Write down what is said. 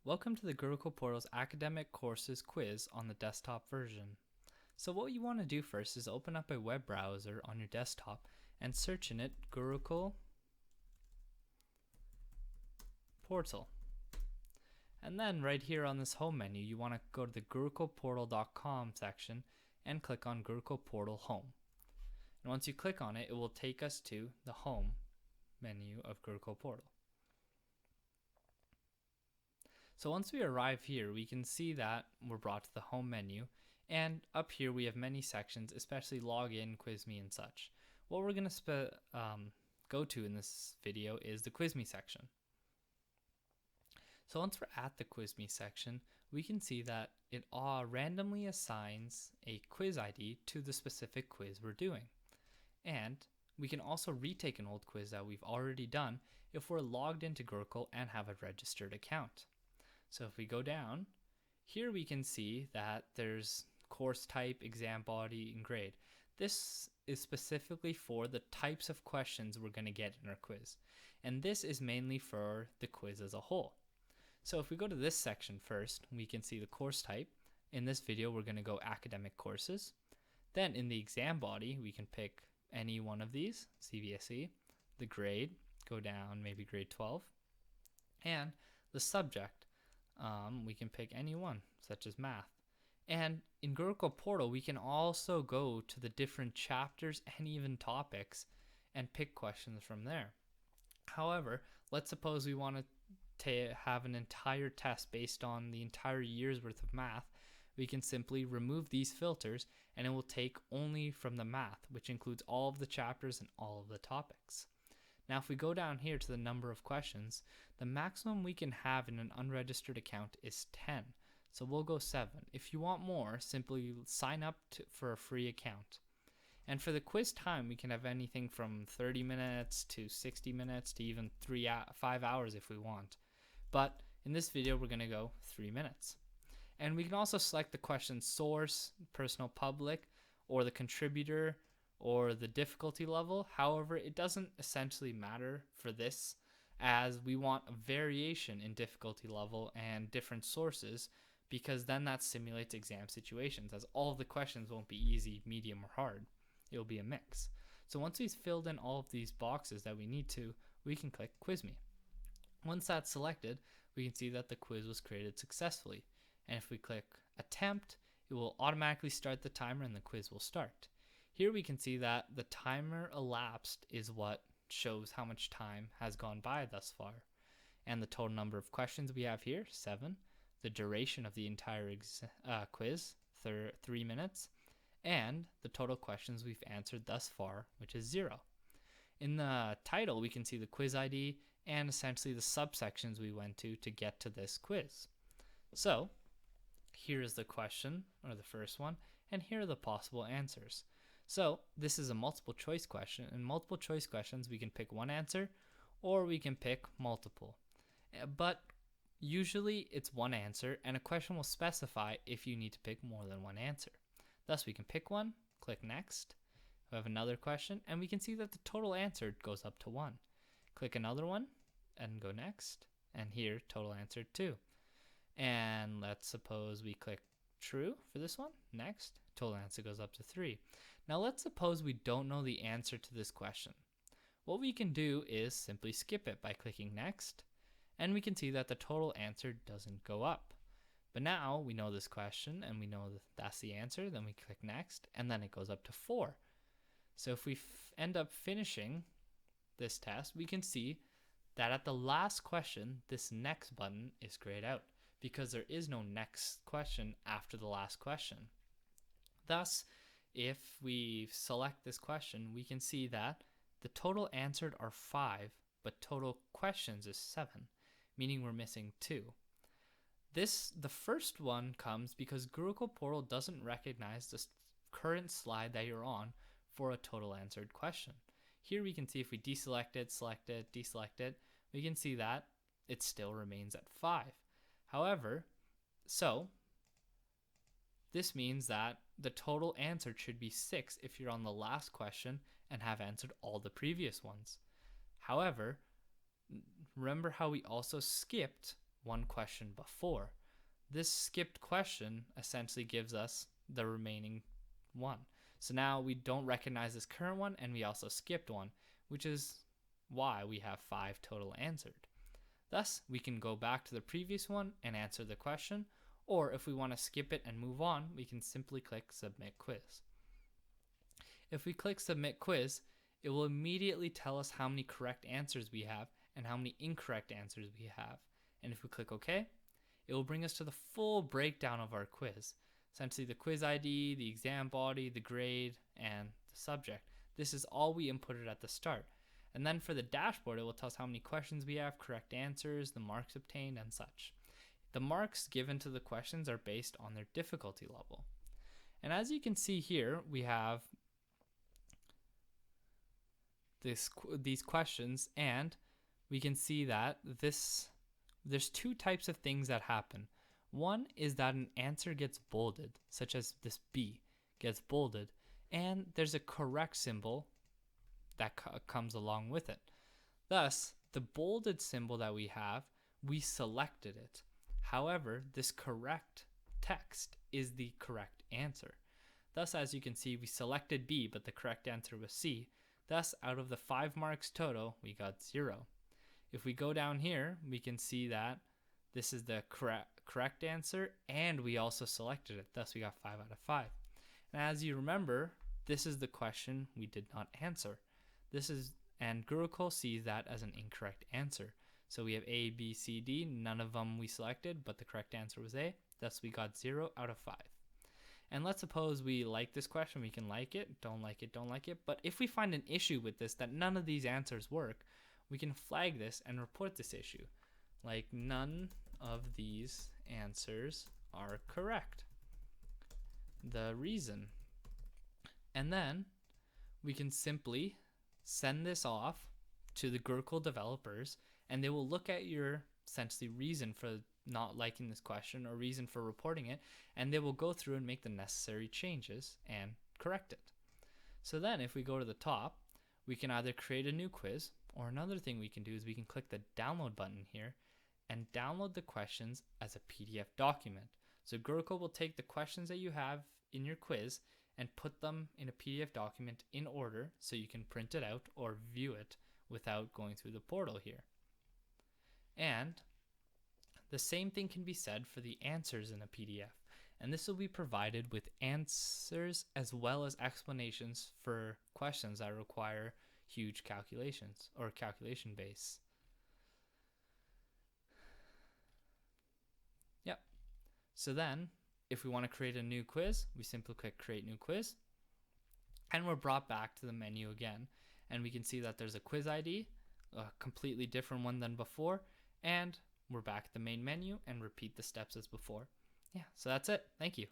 Welcome to the Gurukul portal's academic courses quiz on the desktop version. So what you want to do first is open up a web browser on your desktop and search in it Gurukul portal. And then right here on this home menu, you want to go to the gurukulportal.com section and click on Gurukul portal home. And once you click on it, it will take us to the home menu of Gurukul portal. So once we arrive here, we can see that we're brought to the home menu, and up here we have many sections, especially login, quiz me, and such. What we're going to go to in this video is the quiz me section. So once we're at the quiz me section, we can see that it randomly assigns a quiz ID to the specific quiz we're doing. And we can also retake an old quiz that we've already done if we're logged into Gurukul and have a registered account. So if we go down, here we can see that there's course type, exam body, and grade. This is specifically for the types of questions we're going to get in our quiz. And this is mainly for the quiz as a whole. So if we go to this section first, we can see the course type. In this video, we're going to go academic courses. Then in the exam body, we can pick any one of these, CVSE. The grade, go down maybe grade 12. And the subject, we can pick any one, such as math. And in Gurukul portal, we can also go to the different chapters and even topics and pick questions from there. However, let's suppose we want to have an entire test based on the entire year's worth of math. We can simply remove these filters and it will take only from the math, which includes all of the chapters and all of the topics. Now, if we go down here to the number of questions, the maximum we can have in an unregistered account is 10. So we'll go 7. If you want more, simply sign up for a free account. And for the quiz time, we can have anything from 30 minutes to 60 minutes to even 5 hours if we want. But in this video, we're going to go 3 minutes. And we can also select the question source, personal public, or the contributor, or the difficulty level. However, it doesn't essentially matter for this, as we want a variation in difficulty level and different sources, because then that simulates exam situations, as all of the questions won't be easy, medium, or hard. It will be a mix. So once we've filled in all of these boxes that we need to, we can click Quiz Me. Once that's selected, we can see that the quiz was created successfully. And if we click Attempt, it will automatically start the timer and the quiz will start. Here we can see that the timer elapsed is what shows how much time has gone by thus far. And the total number of questions we have here, 7. The duration of the entire quiz, 3 minutes. And the total questions we've answered thus far, which is 0. In the title, we can see the quiz ID and essentially the subsections we went to get to this quiz. So here is the question, or the first one, and here are the possible answers. So this is a multiple choice question. In multiple choice questions, we can pick one answer or we can pick multiple. But usually it's one answer, and a question will specify if you need to pick more than one answer. Thus, we can pick one, click next. We have another question, and we can see that the total answer goes up to 1. Click another one and go next. And here, total answer 2. And let's suppose we click true for this one. Next, total answer goes up to 3. Now let's suppose we don't know the answer to this question. What we can do is simply skip it by clicking next, and we can see that the total answer doesn't go up. But now we know this question and we know that that's the answer, then we click next, and then it goes up to 4. So if we end up finishing this test, we can see that at the last question, this next button is grayed out because there is no next question after the last question. Thus, if we select this question, we can see that the total answered are 5, but total questions is 7, meaning we're missing 2. The first one comes because Gurukul portal doesn't recognize the current slide that you're on for a total answered question. Here we can see if we deselect it, select it, deselect it, we can see that it still remains at 5. However, this means that the total answer should be 6 if you're on the last question and have answered all the previous ones. However, remember how we also skipped one question before. This skipped question essentially gives us the remaining one. So now we don't recognize this current one, and we also skipped one, which is why we have 5 total answered. Thus, we can go back to the previous one and answer the question, or if we want to skip it and move on, we can simply click Submit Quiz. If we click Submit Quiz, it will immediately tell us how many correct answers we have and how many incorrect answers we have. And if we click OK, it will bring us to the full breakdown of our quiz. Essentially the quiz ID, the exam body, the grade, and the subject. This is all we inputted at the start. And then for the dashboard, it will tell us how many questions we have, correct answers, the marks obtained, and such. The marks given to the questions are based on their difficulty level. And as you can see here, we have these questions, and we can see that there's 2 types of things that happen. One is that an answer gets bolded, such as this B gets bolded, and there's a correct symbol that comes along with it. Thus, the bolded symbol that we have, we selected it. However, this correct text is the correct answer. Thus, as you can see, we selected B, but the correct answer was C. Thus, out of the 5 marks total, we got 0. If we go down here, we can see that this is the correct answer, and we also selected it. Thus, we got 5 out of 5. And as you remember, this is the question we did not answer. And Gurukul sees that as an incorrect answer. So we have A, B, C, D. None of them we selected, but the correct answer was A. Thus, we got 0 out of 5. And let's suppose we like this question. We can like it, don't like it, don't like it. But if we find an issue with this, that none of these answers work, we can flag this and report this issue. Like, none of these answers are correct. The reason. And then we can simply send this off to the Gurukul developers, and they will look at your essentially reason for not liking this question or reason for reporting it, and they will go through and make the necessary changes and correct it. So then if we go to the top, we can either create a new quiz, or another thing we can do is we can click the download button here and download the questions as a PDF document. So Gurukul will take the questions that you have in your quiz and put them in a PDF document in order so you can print it out or view it without going through the portal here. And the same thing can be said for the answers in a PDF. And this will be provided with answers as well as explanations for questions that require huge calculations or calculation base. Yep. So then, if we want to create a new quiz, we simply click Create New Quiz. And we're brought back to the menu again. And we can see that there's a quiz ID, a completely different one than before. And we're back at the main menu and repeat the steps as before. Yeah, so that's it. Thank you.